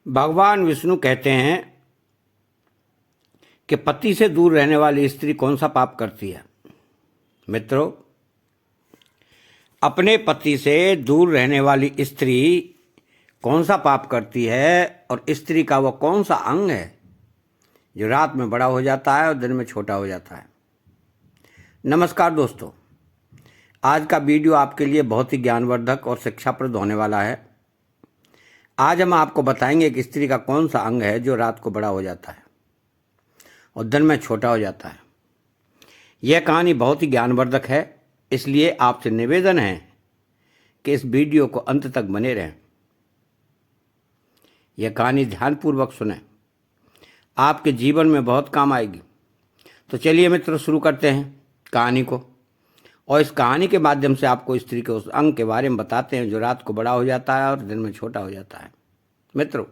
भगवान विष्णु कहते हैं कि पति से दूर रहने वाली स्त्री कौन सा पाप करती है। मित्रों, अपने पति से दूर रहने वाली स्त्री कौन सा पाप करती है और स्त्री का वह कौन सा अंग है जो रात में बड़ा हो जाता है और दिन में छोटा हो जाता है। नमस्कार दोस्तों, आज का वीडियो आपके लिए बहुत ही ज्ञानवर्धक और शिक्षाप्रद होने वाला है। आज हम आपको बताएंगे कि स्त्री का कौन सा अंग है जो रात को बड़ा हो जाता है और दिन में छोटा हो जाता है। यह कहानी बहुत ही ज्ञानवर्धक है, इसलिए आपसे निवेदन है कि इस वीडियो को अंत तक बने रहें। यह कहानी ध्यानपूर्वक सुनें, आपके जीवन में बहुत काम आएगी। तो चलिए मित्रों, शुरू करते हैं कहानी को। और इस कहानी के माध्यम से आपको स्त्री के उस अंग के बारे में बताते हैं जो रात को बड़ा हो जाता है और दिन में छोटा हो जाता है। मित्रों,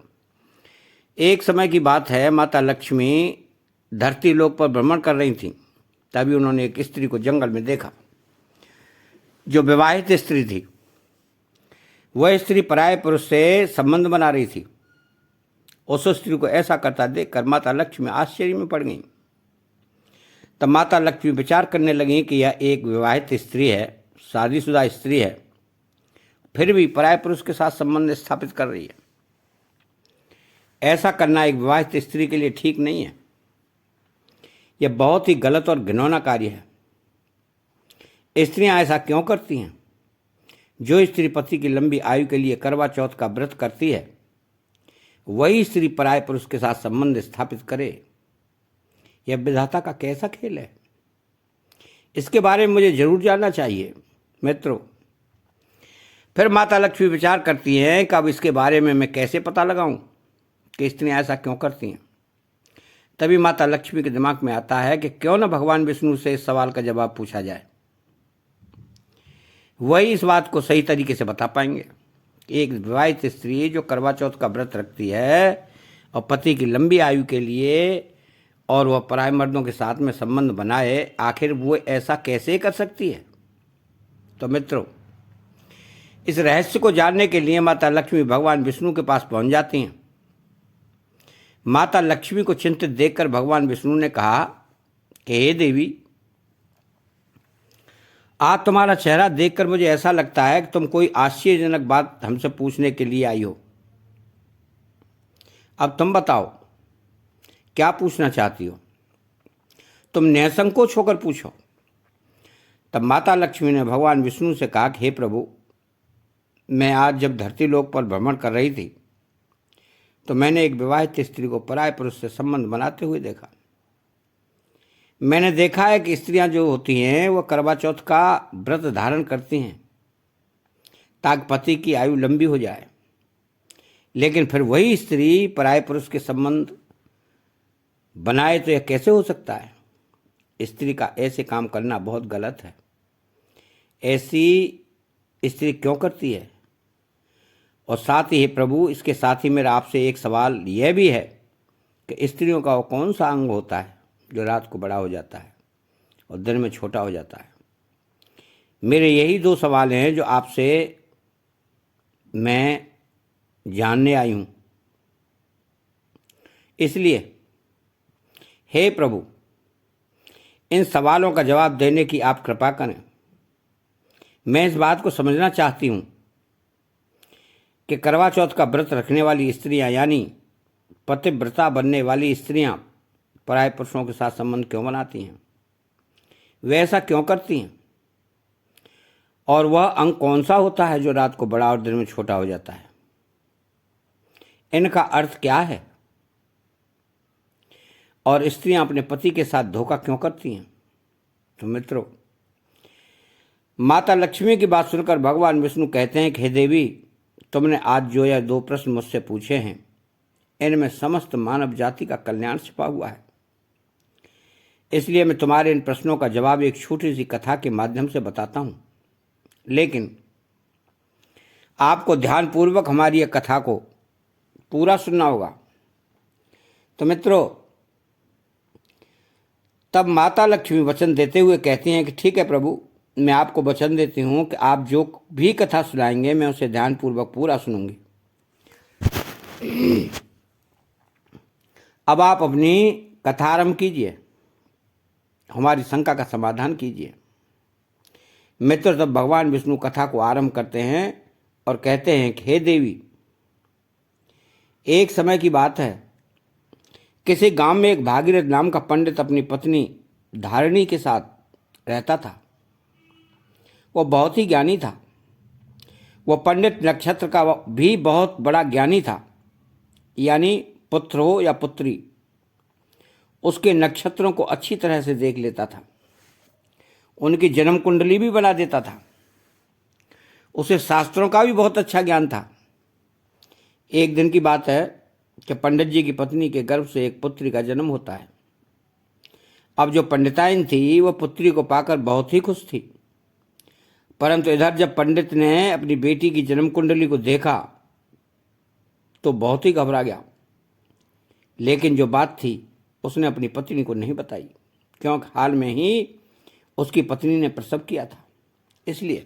एक समय की बात है, माता लक्ष्मी धरती लोक पर भ्रमण कर रही थी। तभी उन्होंने एक स्त्री को जंगल में देखा जो विवाहित स्त्री थी। वह स्त्री पराये पुरुष से संबंध बना रही थी। उस स्त्री को ऐसा करता देखकर माता लक्ष्मी आश्चर्य में पड़ गई। तब माता लक्ष्मी विचार करने लगी कि यह एक विवाहित स्त्री है, शादीशुदा स्त्री है, फिर भी पराये पुरुष के साथ संबंध स्थापित कर रही है। ऐसा करना एक विवाहित स्त्री के लिए ठीक नहीं है। यह बहुत ही गलत और घिनौना कार्य है। स्त्रियां ऐसा क्यों करती हैं? जो स्त्री पति की लंबी आयु के लिए करवा चौथ का व्रत करती है, वही स्त्री पराये पुरुष के साथ संबंध स्थापित करे। यह विधाता का कैसा खेल है? इसके बारे में मुझे जरूर जानना चाहिए। मित्रों, फिर माता लक्ष्मी विचार करती हैं कि अब इसके बारे में मैं कैसे पता लगाऊं कि स्त्रियां ऐसा क्यों करती हैं। तभी माता लक्ष्मी के दिमाग में आता है कि क्यों न भगवान विष्णु से इस सवाल का जवाब पूछा जाए। वही इस बात को सही तरीके से बता पाएंगे। एक विवाहित स्त्री जो करवा चौथ का व्रत रखती है और पति की लंबी आयु के लिए और वह पराये मर्दों के साथ में संबंध बनाए, आखिर वो ऐसा कैसे कर सकती है? तो मित्रों, इस रहस्य को जानने के लिए माता लक्ष्मी भगवान विष्णु के पास पहुंच जाती हैं। माता लक्ष्मी को चिंतित देखकर भगवान विष्णु ने कहा कि हे देवी, आज तुम्हारा चेहरा देखकर मुझे ऐसा लगता है कि तुम कोई आश्चर्यजनक बात हमसे पूछने के लिए आई हो। अब तुम बताओ, क्या पूछना चाहती हो? तुम निसंकोच होकर पूछो। तब माता लक्ष्मी ने भगवान विष्णु से कहा कि हे प्रभु, मैं आज जब धरती लोक पर भ्रमण कर रही थी तो मैंने एक विवाहित स्त्री को पराये पुरुष से संबंध बनाते हुए देखा। मैंने देखा है कि स्त्रियां जो होती हैं वह करवा चौथ का व्रत धारण करती हैं ताकि पति की आयु लंबी हो जाए, लेकिन फिर वही स्त्री पराये पुरुष के संबंध बनाए तो यह कैसे हो सकता है? स्त्री का ऐसे काम करना बहुत गलत है। ऐसी स्त्री क्यों करती है? और साथ ही प्रभु, इसके साथ ही मेरा आपसे एक सवाल यह भी है कि स्त्रियों का वो कौन सा अंग होता है जो रात को बड़ा हो जाता है और दिन में छोटा हो जाता है? मेरे यही दो सवाल हैं जो आपसे मैं जानने आई हूँ। इसलिए हे प्रभु, इन सवालों का जवाब देने की आप कृपा करें। मैं इस बात को समझना चाहती हूँ कि करवा चौथ का व्रत रखने वाली स्त्रियां यानी पतिव्रता बनने वाली स्त्रियां पराये पुरुषों के साथ संबंध क्यों बनाती हैं? वे ऐसा क्यों करती हैं? और वह अंग कौन सा होता है जो रात को बड़ा और दिन में छोटा हो जाता है? इनका अर्थ क्या है? और स्त्रियां अपने पति के साथ धोखा क्यों करती हैं? तो मित्रों, माता लक्ष्मी की बात सुनकर भगवान विष्णु कहते हैं कि हे देवी, तुमने आज जो यह दो प्रश्न मुझसे पूछे हैं, इनमें समस्त मानव जाति का कल्याण छिपा हुआ है। इसलिए मैं तुम्हारे इन प्रश्नों का जवाब एक छोटी सी कथा के माध्यम से बताता हूँ, लेकिन आपको ध्यानपूर्वक हमारी यह कथा को पूरा सुनना होगा। तो मित्रों, तब माता लक्ष्मी वचन देते हुए कहती हैं कि ठीक है प्रभु, मैं आपको वचन देती हूँ कि आप जो भी कथा सुनाएंगे मैं उसे ध्यानपूर्वक पूरा सुनूंगी। अब आप अपनी कथा आरंभ कीजिए, हमारी शंका का समाधान कीजिए। मित्र, तब भगवान विष्णु कथा को आरंभ करते हैं और कहते हैं कि हे देवी, एक समय की बात है, किसी गांव में एक भागीरथ नाम का पंडित अपनी पत्नी धारिणी के साथ रहता था। वह बहुत ही ज्ञानी था। वह पंडित नक्षत्र का भी बहुत बड़ा ज्ञानी था, यानी पुत्र हो या पुत्री, उसके नक्षत्रों को अच्छी तरह से देख लेता था। उनकी जन्म कुंडली भी बना देता था। उसे शास्त्रों का भी बहुत अच्छा ज्ञान था। एक दिन की बात है कि पंडित जी की पत्नी के गर्भ से एक पुत्री का जन्म होता है। अब जो पंडिताइन थी वह पुत्री को पाकर बहुत ही खुश थी, परंतु इधर जब पंडित ने अपनी बेटी की जन्म कुंडली को देखा तो बहुत ही घबरा गया। लेकिन जो बात थी उसने अपनी पत्नी को नहीं बताई, क्योंकि हाल में ही उसकी पत्नी ने प्रसव किया था। इसलिए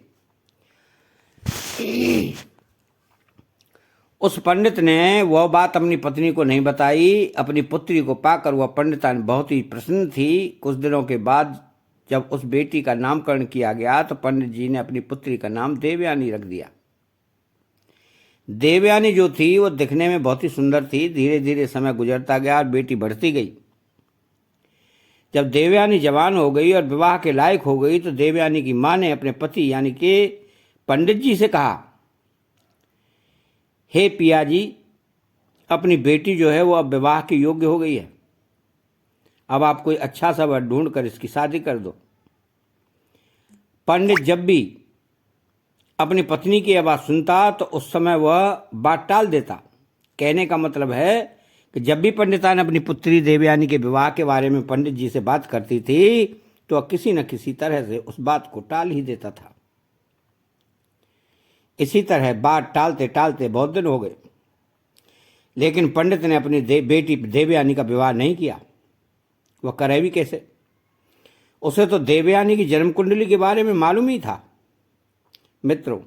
उस पंडित ने वह बात अपनी पत्नी को नहीं बताई। अपनी पुत्री को पाकर वह पंडिताइन बहुत ही प्रसन्न थी। कुछ दिनों के बाद जब उस बेटी का नामकरण किया गया तो पंडित जी ने अपनी पुत्री का नाम देवयानी रख दिया। देवयानी जो थी वो दिखने में बहुत ही सुंदर थी। धीरे धीरे समय गुजरता गया और बेटी बढ़ती गई। जब देवयानी जवान हो गई और विवाह के लायक हो गई तो देवयानी की मां ने अपने पति यानी कि पंडित जी से कहा, हे पिया जी, अपनी बेटी जो है वो अब विवाह के योग्य हो गई है। अब आप कोई अच्छा सा वर ढूंढ कर इसकी शादी कर दो। पंडित जब भी अपनी पत्नी की आवाज़ सुनता तो उस समय वह बात टाल देता। कहने का मतलब है कि जब भी पंडिताइन अपनी पुत्री देवयानी के विवाह के बारे में पंडित जी से बात करती थी तो वह किसी न किसी तरह से उस बात को टाल ही देता था। इसी तरह बात टालते टालते बहुत दिन हो गए, लेकिन पंडित ने अपनी बेटी देवयानी का विवाह नहीं किया। वह करे भी कैसे? उसे तो देवयानी की जन्म कुंडली के बारे में मालूम ही था। मित्रों,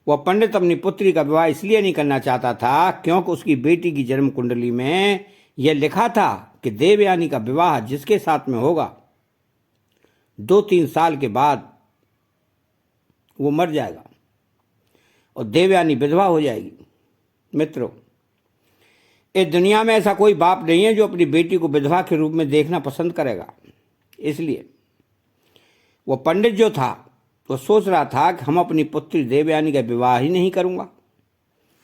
वह पंडित अपनी पुत्री का विवाह इसलिए नहीं करना चाहता था क्योंकि उसकी बेटी की जन्म कुंडली में यह लिखा था कि देवयानी का विवाह जिसके साथ में होगा 2-3 साल के बाद वो मर जाएगा और देवयानी विधवा हो जाएगी। मित्रों, इस दुनिया में ऐसा कोई बाप नहीं है जो अपनी बेटी को विधवा के रूप में देखना पसंद करेगा। इसलिए वो पंडित जो था वो सोच रहा था कि हम अपनी पुत्री देवयानी का विवाह ही नहीं करूंगा,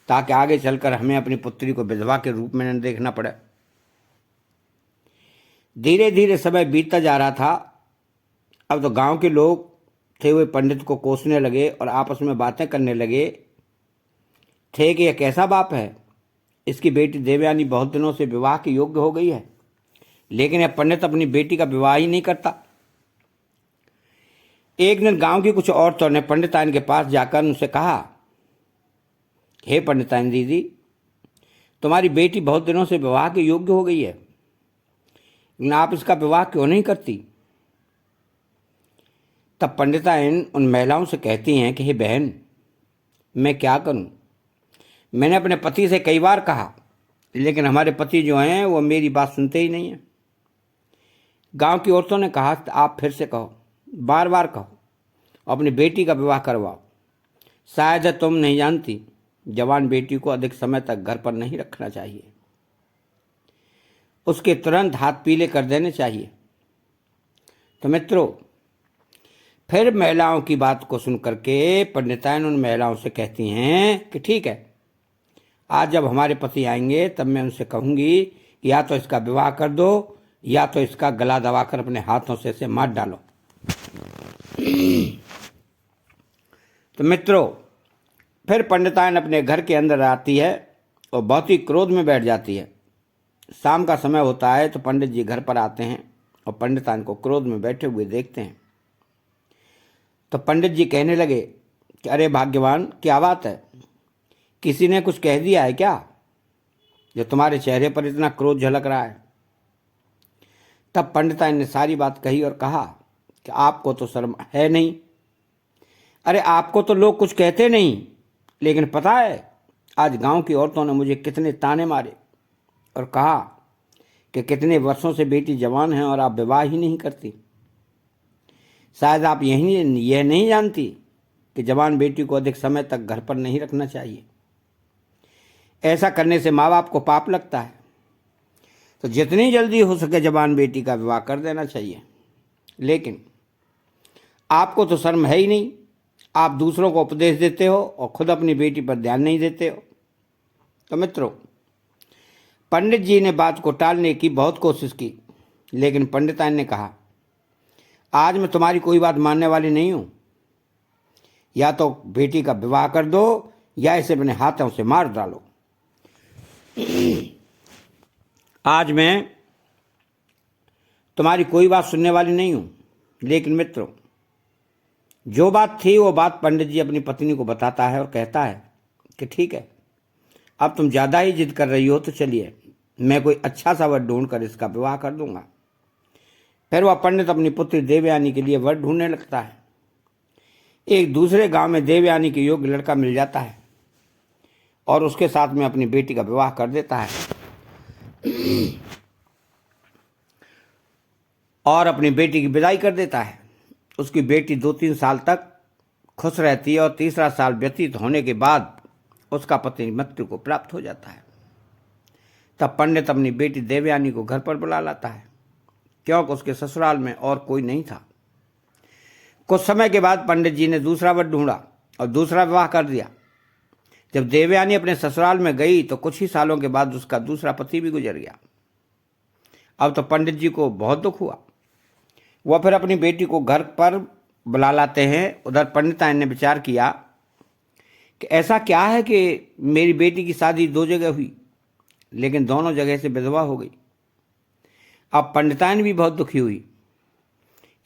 ताकि आगे चलकर हमें अपनी पुत्री को विधवा के रूप में न देखना पड़े। धीरे धीरे समय बीतता जा रहा था। अब तो गांव के लोग थे हुए पंडित को कोसने लगे और आपस में बातें करने लगे थे कि यह कैसा बाप है, इसकी बेटी देवयानी बहुत दिनों से विवाह के योग्य हो गई है, लेकिन यह पंडित अपनी बेटी का विवाह ही नहीं करता। एक दिन गांव की कुछ औरतों ने पंडिताइन के पास जाकर उनसे कहा, हे पंडिताइन दीदी, तुम्हारी बेटी बहुत दिनों से विवाह के योग्य हो गई है, लेकिन आप इसका विवाह क्यों नहीं करती? तब पंडिताइन उन महिलाओं से कहती हैं कि हे बहन, मैं क्या करूं? मैंने अपने पति से कई बार कहा, लेकिन हमारे पति जो हैं वो मेरी बात सुनते ही नहीं हैं। गांव की औरतों ने कहा, आप फिर से कहो, बार बार कहो, अपनी बेटी का विवाह करवाओ। शायद तुम नहीं जानती, जवान बेटी को अधिक समय तक घर पर नहीं रखना चाहिए, उसके तुरंत हाथ पीले कर देने चाहिए। तो मित्रों, फिर महिलाओं की बात को सुन करके पंडिताइन उन महिलाओं से कहती हैं कि ठीक है, आज जब हमारे पति आएंगे तब मैं उनसे कहूँगी कि या तो इसका विवाह कर दो या तो इसका गला दबाकर अपने हाथों से इसे मार डालो। तो मित्रों, फिर पंडिताइन अपने घर के अंदर आती है और बहुत ही क्रोध में बैठ जाती है। शाम का समय होता है तो पंडित जी घर पर आते हैं और पंडिताइन को क्रोध में बैठे हुए देखते हैं। तो पंडित जी कहने लगे कि अरे भाग्यवान, क्या बात है, किसी ने कुछ कह दिया है क्या जो तुम्हारे चेहरे पर इतना क्रोध झलक रहा है? तब पंडिताइन ने सारी बात कही और कहा कि आपको तो शर्म है नहीं। अरे आपको तो लोग कुछ कहते नहीं, लेकिन पता है आज गांव की औरतों ने मुझे कितने ताने मारे और कहा कि कितने वर्षों से बेटी जवान है और आप विवाह ही नहीं करती। शायद आप यह नहीं जानती कि जवान बेटी को अधिक समय तक घर पर नहीं रखना चाहिए। ऐसा करने से माँ बाप को पाप लगता है। तो जितनी जल्दी हो सके जवान बेटी का विवाह कर देना चाहिए। लेकिन आपको तो शर्म है ही नहीं। आप दूसरों को उपदेश देते हो और खुद अपनी बेटी पर ध्यान नहीं देते हो। तो मित्रों, पंडित जी ने बात को टालने की बहुत कोशिश की, लेकिन पंडिताइन ने कहा, आज मैं तुम्हारी कोई बात मानने वाली नहीं हूं। या तो बेटी का विवाह कर दो या इसे अपने हाथों से मार डालो। आज मैं तुम्हारी कोई बात सुनने वाली नहीं हूं। लेकिन मित्रों, जो बात थी वो बात पंडित जी अपनी पत्नी को बताता है और कहता है कि ठीक है, अब तुम ज़्यादा ही जिद कर रही हो तो चलिए, मैं कोई अच्छा सा वर ढूंढ कर इसका विवाह कर दूंगा। फिर वह पंडित अपनी पुत्री देवयानी के लिए वर ढूंढने लगता है। एक दूसरे गांव में देवयानी के योग्य लड़का मिल जाता है और उसके साथ में अपनी बेटी का विवाह कर देता है और अपनी बेटी की विदाई कर देता है। उसकी बेटी 2-3 साल तक खुश रहती है और तीसरा साल व्यतीत होने के बाद उसका पति मृत्यु को प्राप्त हो जाता है। तब पंडित अपनी बेटी देवयानी को घर पर बुला लाता है, क्योंकि उसके ससुराल में और कोई नहीं था। कुछ समय के बाद पंडित जी ने दूसरा वर ढूंढा और दूसरा विवाह कर दिया। जब देवयानी अपने ससुराल में गई तो कुछ ही सालों के बाद उसका दूसरा पति भी गुजर गया। अब तो पंडित जी को बहुत दुख हुआ। वह फिर अपनी बेटी को घर पर बुला लाते हैं। उधर पंडिताइन ने विचार किया कि ऐसा क्या है कि मेरी बेटी की शादी 2 जगह हुई, लेकिन दोनों जगह से विधवा हो गई। अब पंडिताइन भी बहुत दुखी हुई।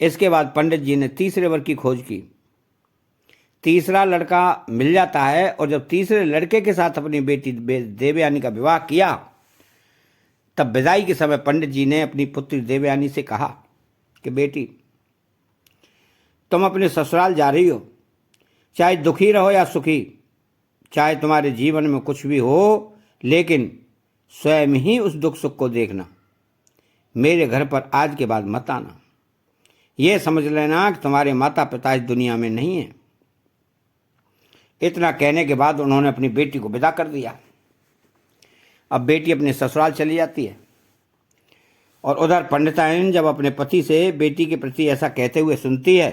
इसके बाद पंडित जी ने तीसरे वर की खोज की। तीसरा लड़का मिल जाता है और जब तीसरे लड़के के साथ अपनी बेटी देवयानी का विवाह किया, तब विदाई के समय पंडित जी ने अपनी पुत्री देवयानी से कहा कि बेटी, तुम अपने ससुराल जा रही हो, चाहे दुखी रहो या सुखी, चाहे तुम्हारे जीवन में कुछ भी हो, लेकिन स्वयं ही उस दुख सुख को देखना। मेरे घर पर आज के बाद मत आना। यह समझ लेना कि तुम्हारे माता पिता इस दुनिया में नहीं है। इतना कहने के बाद उन्होंने अपनी बेटी को विदा कर दिया। अब बेटी अपने ससुराल चली जाती है और उधर पंडिताइन जब अपने पति से बेटी के प्रति ऐसा कहते हुए सुनती है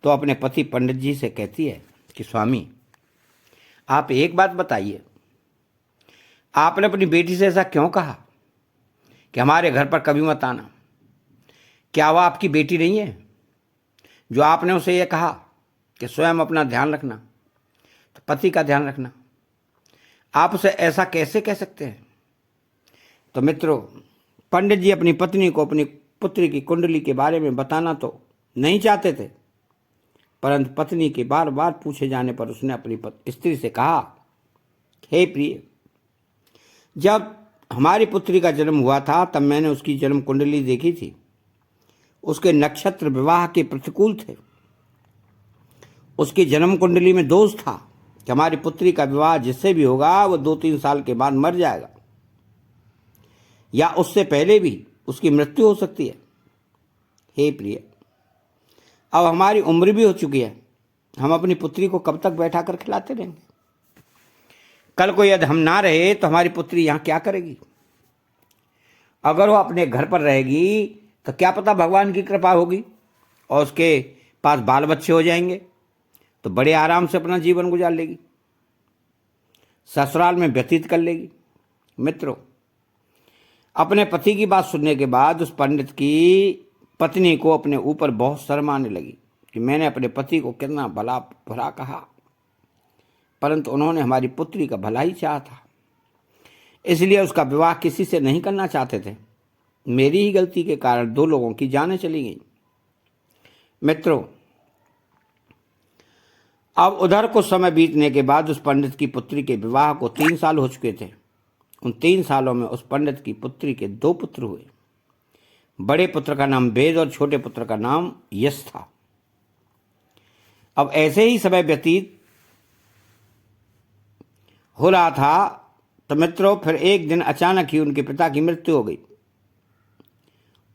तो अपने पति पंडित जी से कहती है कि स्वामी, आप एक बात बताइए, आपने अपनी बेटी से ऐसा क्यों कहा कि हमारे घर पर कभी मत आना? क्या वह आपकी बेटी नहीं है जो आपने उसे यह कहा कि स्वयं अपना ध्यान रखना, तो पति का ध्यान रखना? आप उसे ऐसा कैसे कह सकते हैं? तो मित्रों, पंडित जी अपनी पत्नी को अपनी पुत्री की कुंडली के बारे में बताना तो नहीं चाहते थे, परंतु पत्नी के बार बार पूछे जाने पर उसने अपनी स्त्री से कहा, हे प्रिय, जब हमारी पुत्री का जन्म हुआ था तब मैंने उसकी जन्म कुंडली देखी थी। उसके नक्षत्र विवाह के प्रतिकूल थे। उसकी जन्म कुंडली में दोष था कि हमारी पुत्री का विवाह जिससे भी होगा वो 2-3 साल के बाद मर जाएगा या उससे पहले भी उसकी मृत्यु हो सकती है। हे प्रिय, अब हमारी उम्र भी हो चुकी है, हम अपनी पुत्री को कब तक बैठा कर खिलाते रहेंगे? कल को यदि हम ना रहे तो हमारी पुत्री यहाँ क्या करेगी? अगर वो अपने घर पर रहेगी तो क्या पता भगवान की कृपा होगी और उसके पास बाल बच्चे हो जाएंगे तो बड़े आराम से अपना जीवन गुजार लेगी, ससुराल में व्यतीत कर लेगी। मित्रों, अपने पति की बात सुनने के बाद उस पंडित की पत्नी को अपने ऊपर बहुत शर्म आने लगी कि मैंने अपने पति को कितना भला बुरा कहा, परंतु उन्होंने हमारी पुत्री का भला ही चाहा था, इसलिए उसका विवाह किसी से नहीं करना चाहते थे। मेरी ही गलती के कारण 2 लोगों की जानें चली गई। मित्रों, अब उधर कुछ समय बीतने के बाद उस पंडित की पुत्री के विवाह को 3 साल हो चुके थे। उन 3 सालों में उस पंडित की पुत्री के 2 पुत्र हुए। बड़े पुत्र का नाम वेद और छोटे पुत्र का नाम यश था। अब ऐसे ही समय व्यतीत हो रहा था, तो मित्रों फिर एक दिन अचानक ही उनके पिता की मृत्यु हो गई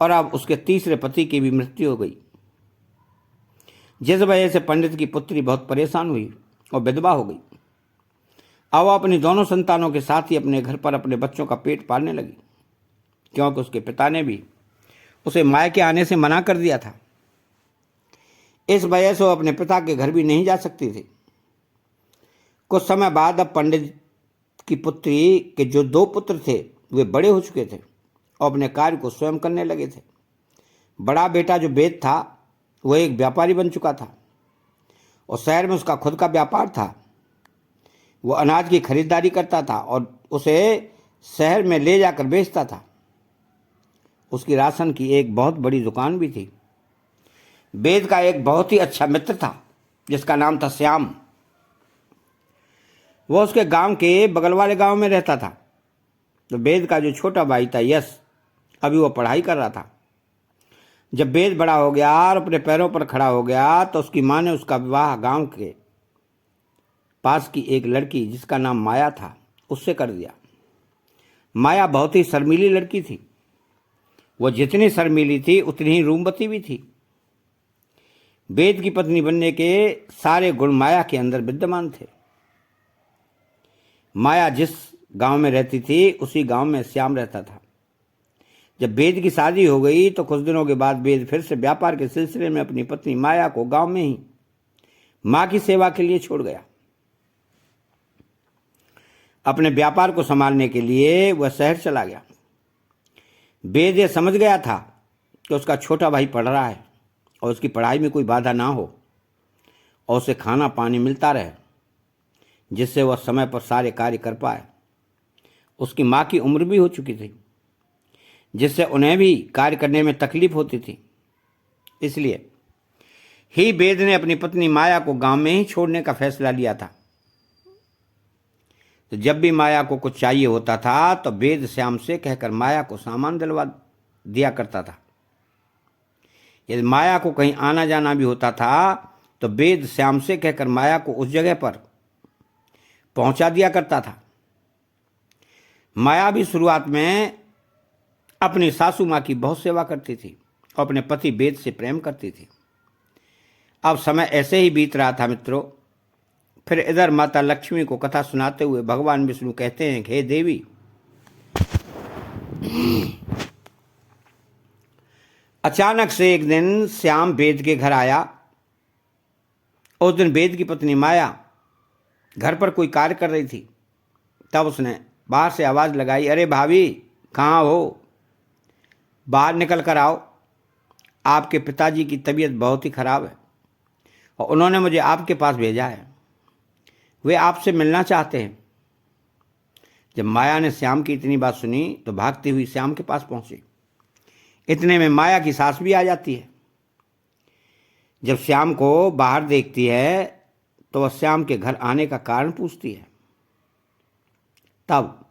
और अब उसके तीसरे पति की भी मृत्यु हो गई, जिस वजह से पंडित की पुत्री बहुत परेशान हुई और विधवा हो गई। अब वह अपनी दोनों संतानों के साथ ही अपने घर पर अपने बच्चों का पेट पालने लगी, क्योंकि उसके पिता ने भी उसे मायके आने से मना कर दिया था। इस वजह से वो अपने पिता के घर भी नहीं जा सकती थी। कुछ समय बाद अब पंडित की पुत्री के जो 2 पुत्र थे वे बड़े हो चुके थे और अपने कार्य को स्वयं करने लगे थे। बड़ा बेटा जो वेद था वह एक व्यापारी बन चुका था और शहर में उसका खुद का व्यापार था। वो अनाज की खरीदारी करता था और उसे शहर में ले जाकर बेचता था। उसकी राशन की एक बहुत बड़ी दुकान भी थी। वेद का एक बहुत ही अच्छा मित्र था जिसका नाम था श्याम। वह उसके गांव के बगल वाले गांव में रहता था। तो वेद का जो छोटा भाई था यश, अभी वो पढ़ाई कर रहा था। जब वेद बड़ा हो गया और अपने पैरों पर खड़ा हो गया तो उसकी माँ ने उसका विवाह गांव के पास की एक लड़की जिसका नाम माया था उससे कर दिया। माया बहुत ही शर्मीली लड़की थी। वह जितनी शर्मीली थी उतनी ही रूपवती भी थी। वेद की पत्नी बनने के सारे गुण माया के अंदर विद्यमान थे। माया जिस गांव में रहती थी उसी गांव में श्याम रहता था। जब वेद की शादी हो गई तो कुछ दिनों के बाद वेद फिर से व्यापार के सिलसिले में अपनी पत्नी माया को गांव में ही मां की सेवा के लिए छोड़ गया। अपने व्यापार को संभालने के लिए वह शहर चला गया। वेद ये समझ गया था कि उसका छोटा भाई पढ़ रहा है और उसकी पढ़ाई में कोई बाधा ना हो और उसे खाना पानी मिलता रहे, जिससे वह समय पर सारे कार्य कर पाए। उसकी माँ की उम्र भी हो चुकी थी, जिससे उन्हें भी कार्य करने में तकलीफ होती थी। इसलिए ही वेद ने अपनी पत्नी माया को गांव में ही छोड़ने का फैसला लिया था। तो जब भी माया को कुछ चाहिए होता था तो वेद श्याम से कहकर माया को सामान दिलवा दिया करता था। यदि माया को कहीं आना जाना भी होता था तो वेद श्याम से कहकर माया को उस जगह पर पहुंचा दिया करता था। माया भी शुरुआत में अपनी सासू माँ की बहुत सेवा करती थी और अपने पति वेद से प्रेम करती थी। अब समय ऐसे ही बीत रहा था मित्रों। फिर इधर माता लक्ष्मी को कथा सुनाते हुए भगवान विष्णु कहते हैं कि हे देवी, अचानक से एक दिन श्याम वेद के घर आया। उस दिन वेद की पत्नी माया घर पर कोई कार्य कर रही थी। तब उसने बाहर से आवाज़ लगाई, अरे भाभी कहाँ हो, बाहर निकल कर आओ। आपके पिताजी की तबीयत बहुत ही खराब है और उन्होंने मुझे आपके पास भेजा है। वे आपसे मिलना चाहते हैं। जब माया ने श्याम की इतनी बात सुनी तो भागती हुई श्याम के पास पहुंची। इतने में माया की सास भी आ जाती है। जब श्याम को बाहर देखती है तो वह श्याम के घर आने का कारण पूछती है। तब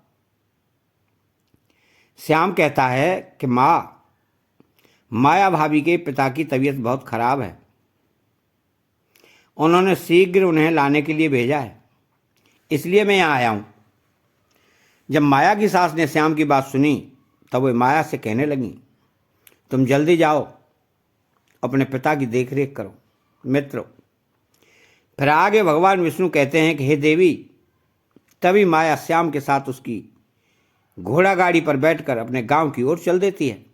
श्याम कहता है कि माया भाभी के पिता की तबीयत बहुत खराब है, उन्होंने शीघ्र उन्हें लाने के लिए भेजा है, इसलिए मैं यहाँ आया हूँ। जब माया की सास ने श्याम की बात सुनी तब वे माया से कहने लगी, तुम जल्दी जाओ, अपने पिता की देखरेख करो। मित्रों, फिर आगे भगवान विष्णु कहते हैं कि हे देवी, तभी माया श्याम के साथ उसकी घोड़ा गाड़ी पर बैठकर अपने गांव की ओर चल देती है।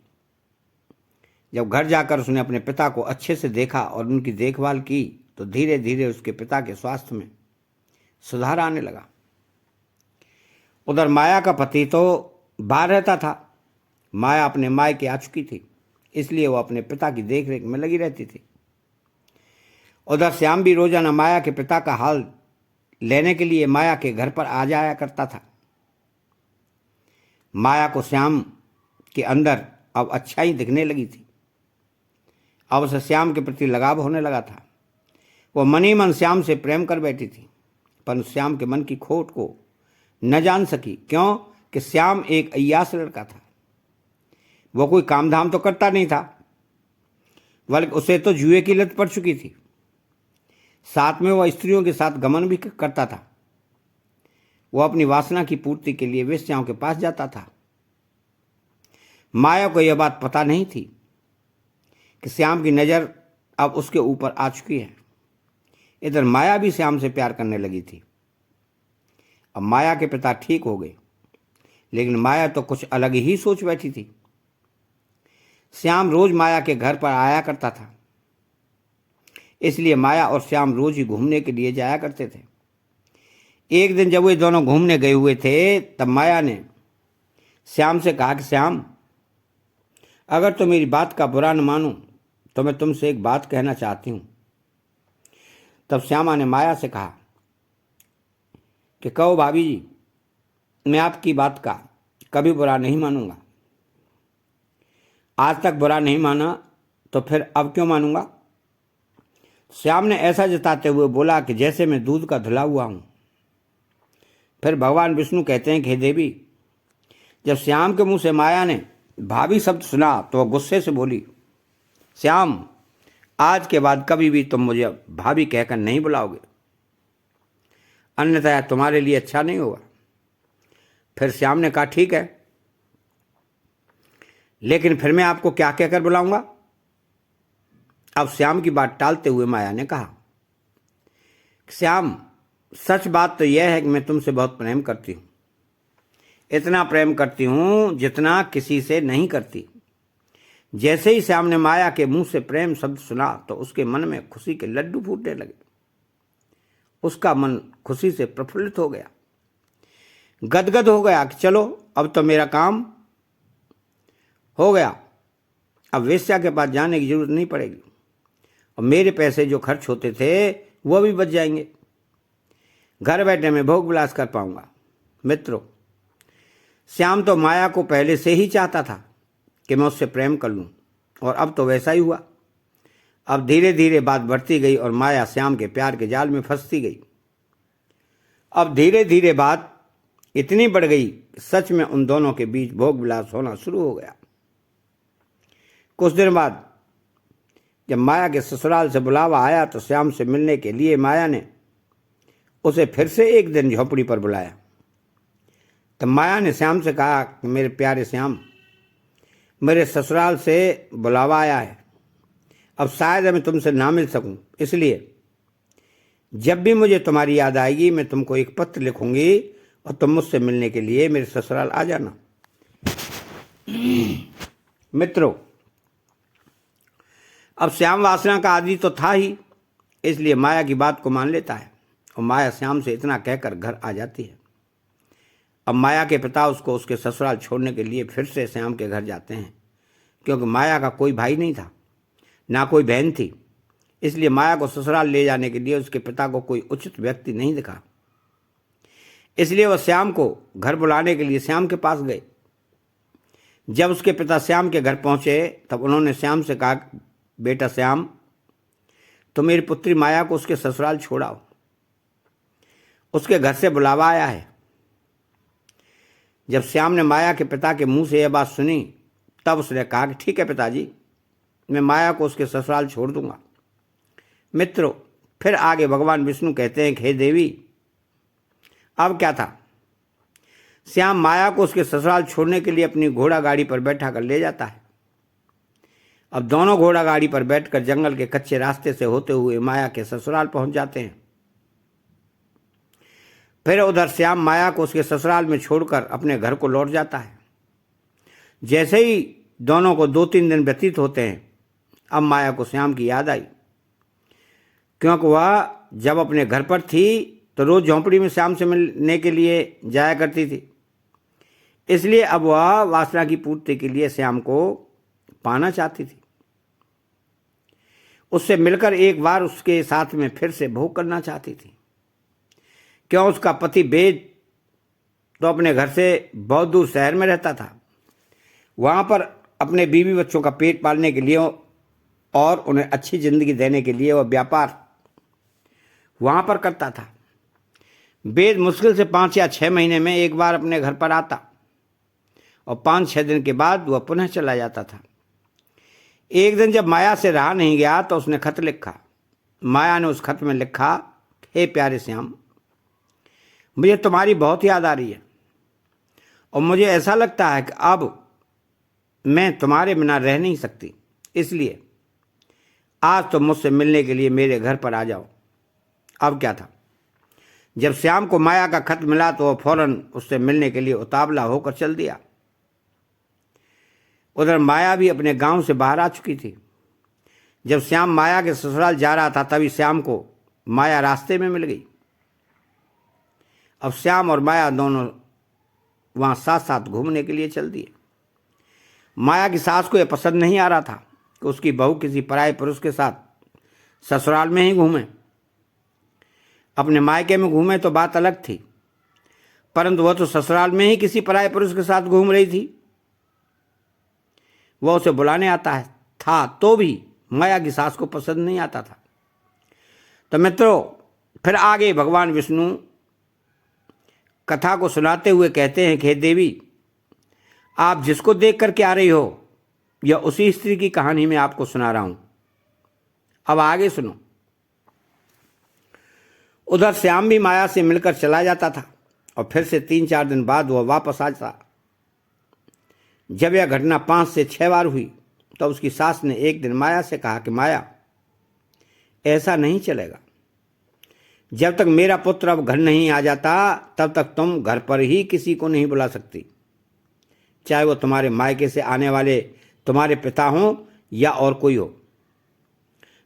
जब घर जाकर उसने अपने पिता को अच्छे से देखा और उनकी देखभाल की तो धीरे धीरे उसके पिता के स्वास्थ्य में सुधार आने लगा। उधर माया का पति तो बाहर रहता था। माया अपने मायके आ चुकी थी, इसलिए वो अपने पिता की देखरेख में लगी रहती थी। उधर श्याम भी रोजाना माया के पिता का हाल लेने के लिए माया के घर पर आ जाया करता था। माया को श्याम के अंदर अब अच्छाई दिखने लगी थी। अब उसे श्याम के प्रति लगाव होने लगा था। वो मन ही मन श्याम से प्रेम कर बैठी थी, पर श्याम के मन की खोट को न जान सकी। क्यों कि श्याम एक अय्यास लड़का था। वो कोई काम धाम तो करता नहीं था, बल्कि उसे तो जुए की लत पड़ चुकी थी। साथ में वह स्त्रियों के साथ गमन भी करता था। वो अपनी वासना की पूर्ति के लिए वेश्याओं के पास जाता था। माया को यह बात पता नहीं थी कि श्याम की नज़र अब उसके ऊपर आ चुकी है। इधर माया भी श्याम से प्यार करने लगी थी। अब माया के पिता ठीक हो गए, लेकिन माया तो कुछ अलग ही सोच बैठी थी। श्याम रोज माया के घर पर आया करता था, इसलिए माया और श्याम रोज ही घूमने के लिए जाया करते थे। एक दिन जब वे दोनों घूमने गए हुए थे, तब माया ने श्याम से कहा कि श्याम, अगर तुम मेरी बात का बुरा न मानो तो मैं तुमसे एक बात कहना चाहती हूँ। तब श्यामा ने माया से कहा कि कहो भाभी जी, मैं आपकी बात का कभी बुरा नहीं मानूंगा। आज तक बुरा नहीं माना तो फिर अब क्यों मानूंगा। श्याम ने ऐसा जताते हुए बोला कि जैसे मैं दूध का धुला हुआ हूँ। फिर भगवान विष्णु कहते हैं कि हे देवी, जब श्याम के मुंह से माया ने भाभी शब्द सुना तो वह गुस्से से बोली, श्याम, आज के बाद कभी भी तुम मुझे भाभी कहकर नहीं बुलाओगे, अन्यथा तुम्हारे लिए अच्छा नहीं होगा। फिर श्याम ने कहा ठीक है, लेकिन फिर मैं आपको क्या कहकर बुलाऊंगा। अब श्याम की बात टालते हुए माया ने कहा, श्याम, सच बात तो यह है कि मैं तुमसे बहुत प्रेम करती हूँ। इतना प्रेम करती हूँ जितना किसी से नहीं करती। जैसे ही श्याम ने माया के मुंह से प्रेम शब्द सुना तो उसके मन में खुशी के लड्डू फूटने लगे। उसका मन खुशी से प्रफुल्लित हो गया, गदगद हो गया कि चलो अब तो मेरा काम हो गया, अब वेश्या के पास जाने की जरूरत नहीं पड़ेगी और मेरे पैसे जो खर्च होते थे वो भी बच जाएंगे। घर बैठे मैं भोग विलास कर पाऊंगा। मित्रों, श्याम तो माया को पहले से ही चाहता था कि मैं उससे प्रेम कर लूं, और अब तो वैसा ही हुआ। अब धीरे धीरे बात बढ़ती गई और माया श्याम के प्यार के जाल में फंसती गई। अब धीरे धीरे बात इतनी बढ़ गई, सच में उन दोनों के बीच भोग विलास होना शुरू हो गया। कुछ दिन बाद जब माया के ससुराल से बुलावा आया तो श्याम से मिलने के लिए माया ने उसे फिर से एक दिन झोपड़ी पर बुलाया। तब माया ने श्याम से कहा कि मेरे प्यारे श्याम, मेरे ससुराल से बुलावा आया है, अब शायद मैं तुमसे ना मिल सकूं, इसलिए जब भी मुझे तुम्हारी याद आएगी मैं तुमको एक पत्र लिखूंगी और तुम मुझसे मिलने के लिए मेरे ससुराल आ जाना। मित्रों, अब श्याम वासना का आदि तो था ही, इसलिए माया की बात को मान लेता है और माया श्याम से इतना कहकर घर आ जाती है। अब माया के पिता उसको उसके ससुराल छोड़ने के लिए फिर से श्याम के घर जाते हैं, क्योंकि माया का कोई भाई नहीं था, ना कोई बहन थी। इसलिए माया को ससुराल ले जाने के लिए उसके पिता को कोई उचित व्यक्ति नहीं दिखा। इसलिए वह श्याम को घर बुलाने के लिए श्याम के पास गए। जब उसके पिता श्याम के घर पहुंचे तब उन्होंने श्याम से कहा, बेटा श्याम, तो मेरी पुत्री माया को उसके ससुराल छोड़ाओ, उसके घर से बुलावा आया है। जब श्याम ने माया के पिता के मुंह से यह बात सुनी तब उसने कहा कि ठीक है पिताजी, मैं माया को उसके ससुराल छोड़ दूंगा। मित्रों, फिर आगे भगवान विष्णु कहते हैं कि हे देवी, अब क्या था। श्याम माया को उसके ससुराल छोड़ने के लिए अपनी घोड़ा गाड़ी पर बैठा कर ले जाता है। अब दोनों घोड़ा गाड़ी पर बैठकर जंगल के कच्चे रास्ते से होते हुए माया के ससुराल पहुंच जाते हैं। फिर उधर श्याम माया को उसके ससुराल में छोड़कर अपने घर को लौट जाता है। जैसे ही दोनों को 2-3 दिन व्यतीत होते हैं, अब माया को श्याम की याद आई, क्योंकि वह जब अपने घर पर थी तो रोज झोंपड़ी में श्याम से मिलने के लिए जाया करती थी। इसलिए अब वह वासना की पूर्ति के लिए श्याम को पाना चाहती थी। उससे मिलकर एक बार उसके साथ में फिर से भोग करना चाहती थी। क्यों, उसका पति वेद तो अपने घर से बहुत दूर शहर में रहता था। वहाँ पर अपने बीवी बच्चों का पेट पालने के लिए और उन्हें अच्छी जिंदगी देने के लिए वह व्यापार वहाँ पर करता था। वेद मुश्किल से 5 या 6 महीने में एक बार अपने घर पर आता और 5-6 दिन के बाद वह पुनः चला जाता था। एक दिन जब माया से रहा नहीं गया तो उसने खत लिखा। माया ने उस खत में लिखा, हे प्यारे श्याम, मुझे तुम्हारी बहुत याद आ रही है और मुझे ऐसा लगता है कि अब मैं तुम्हारे बिना रह नहीं सकती, इसलिए आज तुम मुझसे मिलने के लिए मेरे घर पर आ जाओ। अब क्या था, जब श्याम को माया का खत मिला तो वह फौरन उससे मिलने के लिए उतावला होकर चल दिया। उधर माया भी अपने गांव से बाहर आ चुकी थी। जब श्याम माया के ससुराल जा रहा था तभी श्याम को माया रास्ते में मिल गई। अब श्याम और माया दोनों वहां साथ साथ घूमने के लिए चल दिए। माया की सास को यह पसंद नहीं आ रहा था कि उसकी बहू किसी पराये पुरुष के साथ ससुराल में ही घूमे। अपने मायके में घूमे तो बात अलग थी, परंतु वह तो ससुराल में ही किसी पराये पुरुष के साथ घूम रही थी। वह उसे बुलाने आता है था तो भी माया की सास को पसंद नहीं आता था। तो मित्रों, फिर आगे भगवान विष्णु कथा को सुनाते हुए कहते हैं कि हे देवी, आप जिसको देख करके आ रही हो यह उसी स्त्री की कहानी मैं आपको सुना रहा हूं। अब आगे सुनो। उधर श्याम भी माया से मिलकर चला जाता था और फिर से 3-4 दिन बाद वह वापस आता। जब यह घटना 5 से 6 बार हुई तो उसकी सास ने एक दिन माया से कहा कि माया, ऐसा नहीं चलेगा। जब तक मेरा पुत्र अब घर नहीं आ जाता तब तक तुम घर पर ही किसी को नहीं बुला सकती, चाहे वो तुम्हारे मायके से आने वाले तुम्हारे पिता हों या और कोई हो।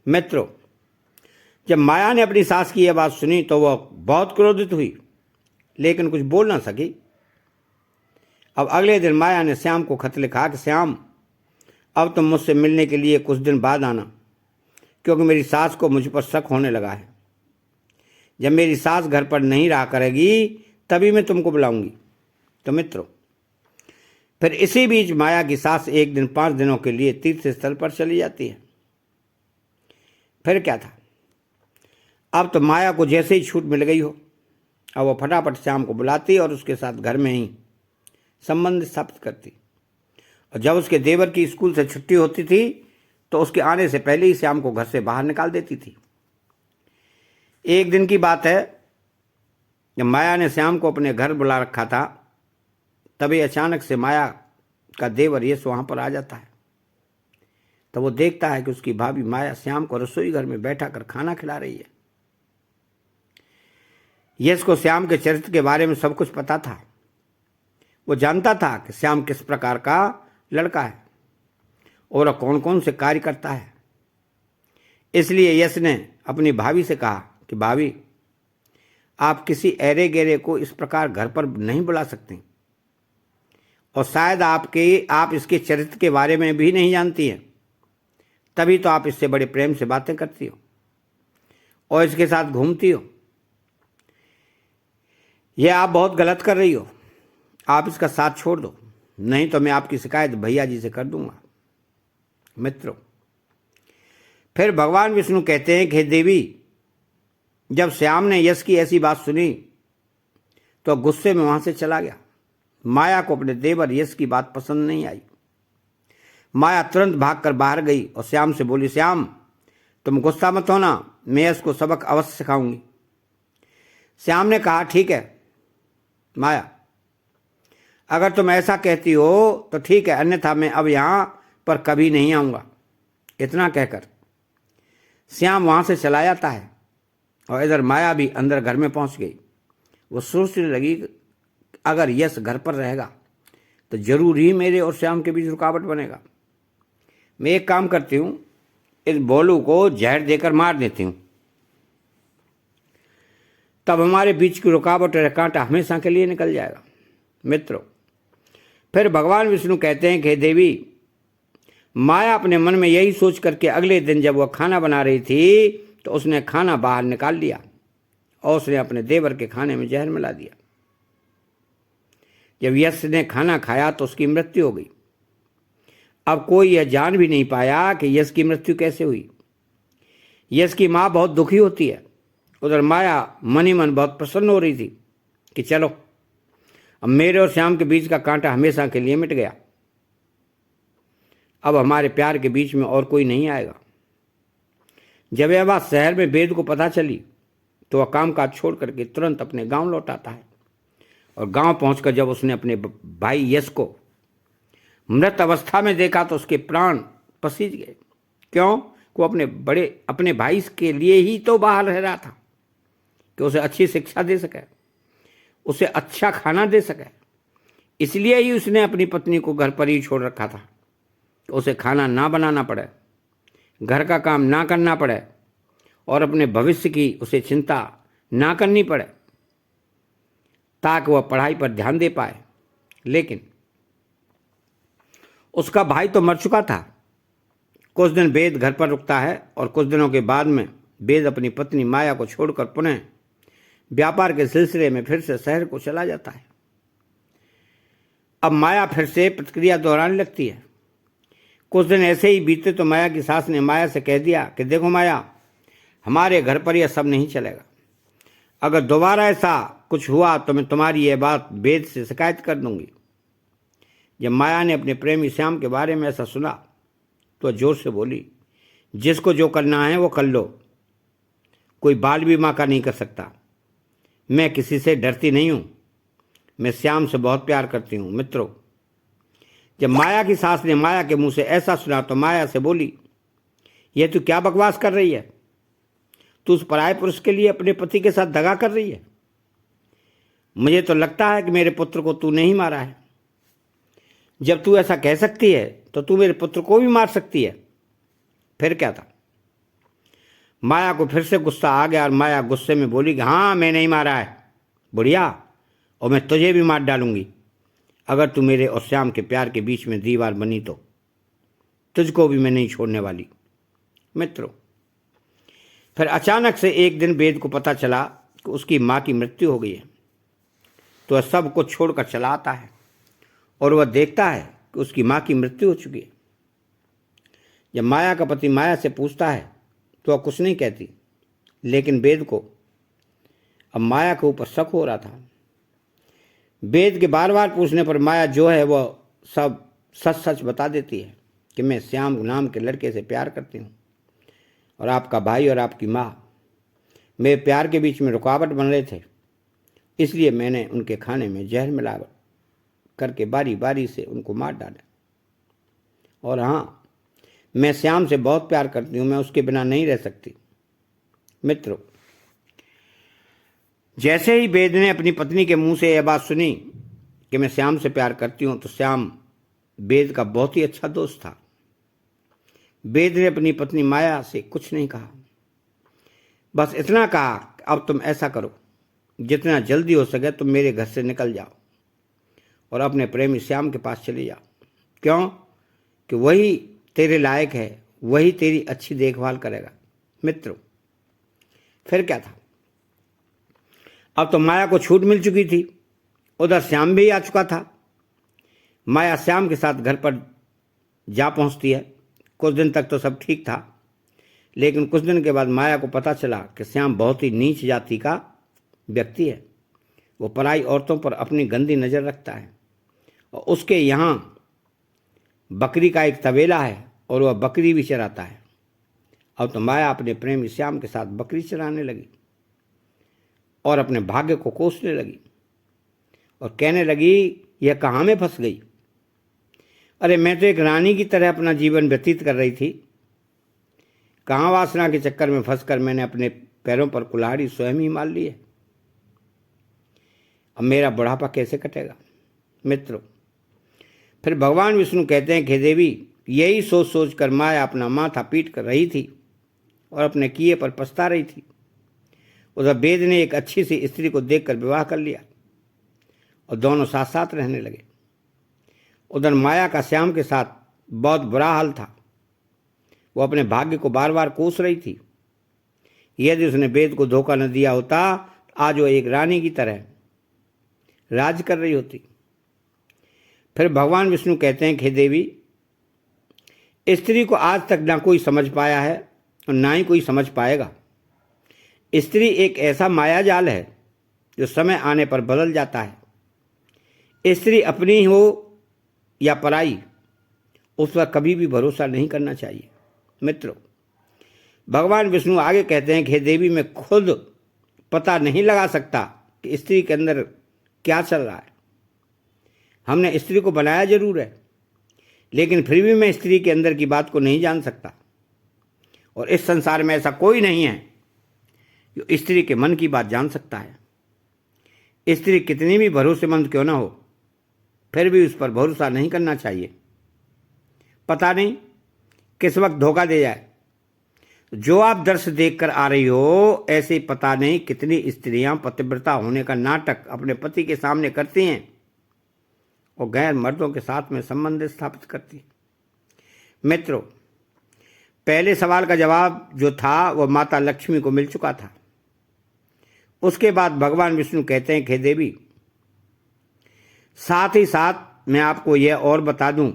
मित्रों, जब माया ने अपनी सास की यह बात सुनी तो वह बहुत क्रोधित हुई, लेकिन कुछ बोल ना सकी। अब अगले दिन माया ने श्याम को खत लिखा कि श्याम, अब तुम मुझसे मिलने के लिए कुछ दिन बाद आना, क्योंकि मेरी सास को मुझ पर शक होने लगा है। जब मेरी सास घर पर नहीं रहा करेगी तभी मैं तुमको बुलाऊंगी। तो मित्रों, फिर इसी बीच माया की सास एक दिन 5 दिनों के लिए तीर्थ स्थल पर चली जाती है। फिर क्या था, अब तो माया को जैसे ही छूट मिल गई हो, अब वह फटाफट श्याम को बुलाती और उसके साथ घर में ही संबंध स्थापित करती। और जब उसके देवर की स्कूल से छुट्टी होती थी तो उसके आने से पहले ही श्याम को घर से बाहर निकाल देती थी। एक दिन की बात है, जब माया ने श्याम को अपने घर बुला रखा था तभी अचानक से माया का देवर यश वहां पर आ जाता है। तो वो देखता है कि उसकी भाभी माया श्याम को रसोई घर में बैठा कर खाना खिला रही है। यश को श्याम के चरित्र के बारे में सब कुछ पता था। वो जानता था कि श्याम किस प्रकार का लड़का है और कौन कौन से कार्य करता है। इसलिए यश ने अपनी भाभी से कहा कि भाभी, आप किसी ऐरे गैरे को इस प्रकार घर पर नहीं बुला सकते और शायद आप इसके चरित्र के बारे में भी नहीं जानती हैं, तभी तो आप इससे बड़े प्रेम से बातें करती हो और इसके साथ घूमती हो। यह आप बहुत गलत कर रही हो, आप इसका साथ छोड़ दो, नहीं तो मैं आपकी शिकायत भैया जी से कर दूंगा। मित्रों, फिर भगवान विष्णु कहते हैं कि हे देवी, जब श्याम ने यश की ऐसी बात सुनी तो गुस्से में वहां से चला गया। माया को अपने देवर यश की बात पसंद नहीं आई। माया तुरंत भागकर बाहर गई और श्याम से बोली, श्याम, तुम गुस्सा मत होना, मैं यश को सबक अवश्य सिखाऊंगी। श्याम ने कहा, ठीक है माया, अगर तुम ऐसा कहती हो तो ठीक है, अन्यथा मैं अब यहां पर कभी नहीं आऊंगा। इतना कहकर श्याम वहां से चला जाता है और इधर माया भी अंदर घर में पहुंच गई। वो सोचने लगी कि अगर यश घर पर रहेगा तो जरूर ही मेरे और श्याम के बीच रुकावट बनेगा। मैं एक काम करती हूं, इस बोलू को जहर देकर मार देती हूं, तब हमारे बीच की रुकावट और कांटा हमेशा के लिए निकल जाएगा। मित्रों, फिर भगवान विष्णु कहते हैं कि देवी, माया अपने मन में यही सोच करके अगले दिन जब वह खाना बना रही थी तो उसने खाना बाहर निकाल लिया और उसने अपने देवर के खाने में जहर मिला दिया। जब यश ने खाना खाया तो उसकी मृत्यु हो गई। अब कोई यह जान भी नहीं पाया कि यश की मृत्यु कैसे हुई। यश की माँ बहुत दुखी होती है। उधर माया मन ही मन बहुत प्रसन्न हो रही थी कि चलो, अब मेरे और श्याम के बीच का कांटा हमेशा के लिए मिट गया। अब हमारे प्यार के बीच में और कोई नहीं आएगा। जब यह बात शहर में वेद को पता चली तो वह कामकाज छोड़ करके तुरंत अपने गांव लौट आता है। और गांव पहुंचकर जब उसने अपने भाई यश को मृत अवस्था में देखा तो उसके प्राण पसीज गए। क्यों? वो अपने भाई के लिए ही तो बाहर रह रहा था कि उसे अच्छी शिक्षा दे सके, उसे अच्छा खाना दे सके। इसलिए ही उसने अपनी पत्नी को घर पर ही छोड़ रखा था कि उसे खाना ना बनाना पड़े, घर का काम ना करना पड़े और अपने भविष्य की उसे चिंता ना करनी पड़े, ताकि वह पढ़ाई पर ध्यान दे पाए। लेकिन उसका भाई तो मर चुका था। कुछ दिन वेद घर पर रुकता है और कुछ दिनों के बाद में वेद अपनी पत्नी माया को छोड़कर पुनः व्यापार के सिलसिले में फिर से शहर को चला जाता है। अब माया फिर से प्रतिक्रिया दोहराने लगती है। कुछ दिन ऐसे ही बीते तो माया की सास ने माया से कह दिया कि देखो माया, हमारे घर पर यह सब नहीं चलेगा। अगर दोबारा ऐसा कुछ हुआ तो मैं तुम्हारी यह बात वेद से शिकायत कर दूंगी। जब माया ने अपने प्रेमी श्याम के बारे में ऐसा सुना तो जोर से बोली, जिसको जो करना है वो कर लो, कोई बाल भी माँ का नहीं कर सकता। मैं किसी से डरती नहीं हूँ, मैं श्याम से बहुत प्यार करती हूँ। मित्रों, जब माया की सास ने माया के मुंह से ऐसा सुना तो माया से बोली, यह तू क्या बकवास कर रही है? तू उस पराये पुरुष के लिए अपने पति के साथ दगा कर रही है। मुझे तो लगता है कि मेरे पुत्र को तू नहीं मारा है। जब तू ऐसा कह सकती है तो तू मेरे पुत्र को भी मार सकती है। फिर क्या था? माया को फिर से गुस्सा आ गया और माया गुस्से में बोली कि हाँ, मैं नहीं मारा है बुढ़िया, और मैं तुझे भी मार डालूंगी अगर तू मेरे और श्याम के प्यार के बीच में दीवार बनी तो। तुझको भी मैं नहीं छोड़ने वाली। मित्रों, फिर अचानक से एक दिन वेद को पता चला कि उसकी माँ की मृत्यु हो गई है। तो वह सब कुछ छोड़कर चला आता है और वह देखता है कि उसकी माँ की मृत्यु हो चुकी है। जब माया का पति माया से पूछता है तो वह कुछ नहीं कहती, लेकिन वेद को अब माया के ऊपर शक हो रहा था। वेद के बार बार पूछने पर माया जो है वह सब सच सच बता देती है कि मैं श्याम नाम के लड़के से प्यार करती हूँ और आपका भाई और आपकी माँ मेरे प्यार के बीच में रुकावट बन रहे थे, इसलिए मैंने उनके खाने में जहर मिला करके बारी बारी से उनको मार डाला। और हाँ, मैं श्याम से बहुत प्यार करती हूँ, मैं उसके बिना नहीं रह सकती। मित्रों, जैसे ही वेद ने अपनी पत्नी के मुंह से यह बात सुनी कि मैं श्याम से प्यार करती हूँ, तो श्याम वेद का बहुत ही अच्छा दोस्त था। वेद ने अपनी पत्नी माया से कुछ नहीं कहा, बस इतना कहा, अब तुम ऐसा करो, जितना जल्दी हो सके तुम मेरे घर से निकल जाओ और अपने प्रेमी श्याम के पास चले जाओ। क्यों? कि वही तेरे लायक है, वही तेरी अच्छी देखभाल करेगा। मित्रों, फिर क्या था? अब तो माया को छूट मिल चुकी थी, उधर श्याम भी आ चुका था। माया श्याम के साथ घर पर जा पहुंचती है। कुछ दिन तक तो सब ठीक था, लेकिन कुछ दिन के बाद माया को पता चला कि श्याम बहुत ही नीच जाति का व्यक्ति है। वो पराई औरतों पर अपनी गंदी नज़र रखता है और उसके यहाँ बकरी का एक तबेला है और वह बकरी भी चराता है। अब तो माया अपने प्रेमी श्याम के साथ बकरी चराने लगी और अपने भाग्य को कोसने लगी और कहने लगी, यह कहाँ में फंस गई? अरे, मैं तो एक रानी की तरह अपना जीवन व्यतीत कर रही थी, कहाँ वासना के चक्कर में फंसकर मैंने अपने पैरों पर कुल्हाड़ी स्वयं ही मार ली है। अब मेरा बुढ़ापा कैसे कटेगा? मित्रों, फिर भगवान विष्णु कहते हैं कि देवी, यही सोच सोच कर माया अपना माथा पीट कर रही थी और अपने किए पर पछता रही थी। उधर वेद ने एक अच्छी सी स्त्री को देखकर विवाह कर लिया और दोनों साथ साथ रहने लगे। उधर माया का श्याम के साथ बहुत बुरा हाल था। वो अपने भाग्य को बार बार कोस रही थी। यदि उसने वेद को धोखा न दिया होता, आज वो एक रानी की तरह राज कर रही होती। फिर भगवान विष्णु कहते हैं कि देवी, स्त्री को आज तक ना कोई समझ पाया है और ना ही कोई समझ पाएगा। स्त्री एक ऐसा माया जाल है जो समय आने पर बदल जाता है। स्त्री अपनी हो या पराई, उस पर कभी भी भरोसा नहीं करना चाहिए। मित्रों, भगवान विष्णु आगे कहते हैं कि हे देवी, मैं खुद पता नहीं लगा सकता कि स्त्री के अंदर क्या चल रहा है। हमने स्त्री को बनाया जरूर है, लेकिन फिर भी मैं स्त्री के अंदर की बात को नहीं जान सकता। और इस संसार में ऐसा कोई नहीं है जो स्त्री के मन की बात जान सकता है। स्त्री कितनी भी भरोसेमंद क्यों ना हो, फिर भी उस पर भरोसा नहीं करना चाहिए। पता नहीं किस वक्त धोखा दे जाए। जो आप दृश्य देखकर आ रही हो, ऐसे पता नहीं कितनी स्त्रियां पतिव्रता होने का नाटक अपने पति के सामने करती हैं और गैर मर्दों के साथ में संबंध स्थापित करती। मित्रों, पहले सवाल का जवाब जो था वह माता लक्ष्मी को मिल चुका था। उसके बाद भगवान विष्णु कहते हैं, हे देवी, साथ ही साथ मैं आपको यह और बता दूं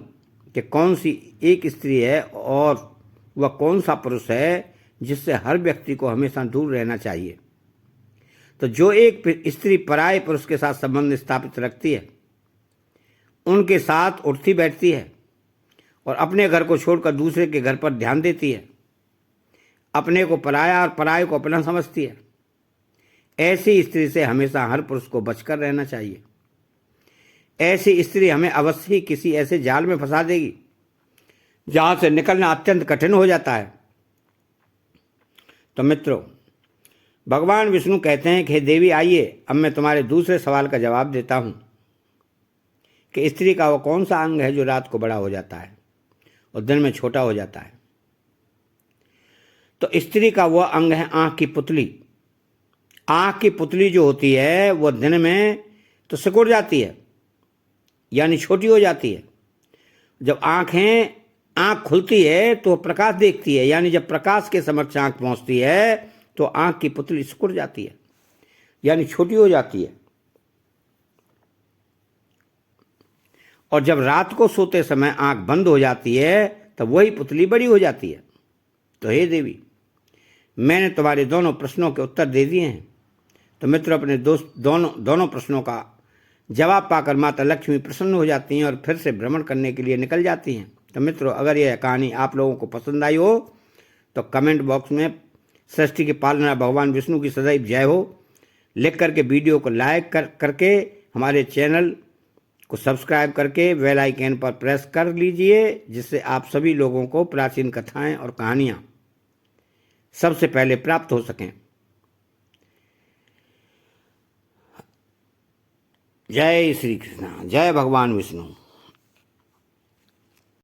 कि कौन सी एक स्त्री है और वह कौन सा पुरुष है जिससे हर व्यक्ति को हमेशा दूर रहना चाहिए। तो जो एक स्त्री पराये पुरुष के साथ संबंध स्थापित रखती है, उनके साथ उठती बैठती है और अपने घर को छोड़कर दूसरे के घर पर ध्यान देती है, अपने को पराया और पराये को अपना समझती है, ऐसी स्त्री से हमेशा हर पुरुष को बचकर रहना चाहिए। ऐसी स्त्री हमें अवश्य ही किसी ऐसे जाल में फंसा देगी जहां से निकलना अत्यंत कठिन हो जाता है। तो मित्रों, भगवान विष्णु कहते हैं कि हे देवी, आइए अब मैं तुम्हारे दूसरे सवाल का जवाब देता हूं कि स्त्री का वो कौन सा अंग है जो रात को बड़ा हो जाता है और दिन में छोटा हो जाता है। तो स्त्री का वह अंग है आंख की पुतली। आंख की पुतली जो होती है वह दिन में तो सिकुड़ जाती है, यानी छोटी हो जाती है। जब आंख खुलती है तो प्रकाश देखती है, यानी जब प्रकाश के समक्ष आंख पहुंचती है तो आंख की पुतली सिकुड़ जाती है, यानी छोटी हो जाती है। और जब रात को सोते समय आंख बंद हो जाती है तब वही पुतली बड़ी हो जाती है। तो हे देवी, मैंने तुम्हारे दोनों प्रश्नों के उत्तर दे दिए हैं। तो मित्रों, अपने दोनों प्रश्नों का जवाब पाकर माता लक्ष्मी प्रसन्न हो जाती हैं और फिर से भ्रमण करने के लिए निकल जाती हैं। तो मित्रों, अगर यह कहानी आप लोगों को पसंद आई हो तो कमेंट बॉक्स में सृष्टि के पालना भगवान विष्णु की सदैव जय हो लिख करके वीडियो को लाइक करके हमारे चैनल को सब्सक्राइब करके बेल आइकन पर प्रेस कर लीजिए, जिससे आप सभी लोगों को प्राचीन कथाएं और कहानियां सबसे पहले प्राप्त हो सकें। जय श्री कृष्ण, जय भगवान विष्णु।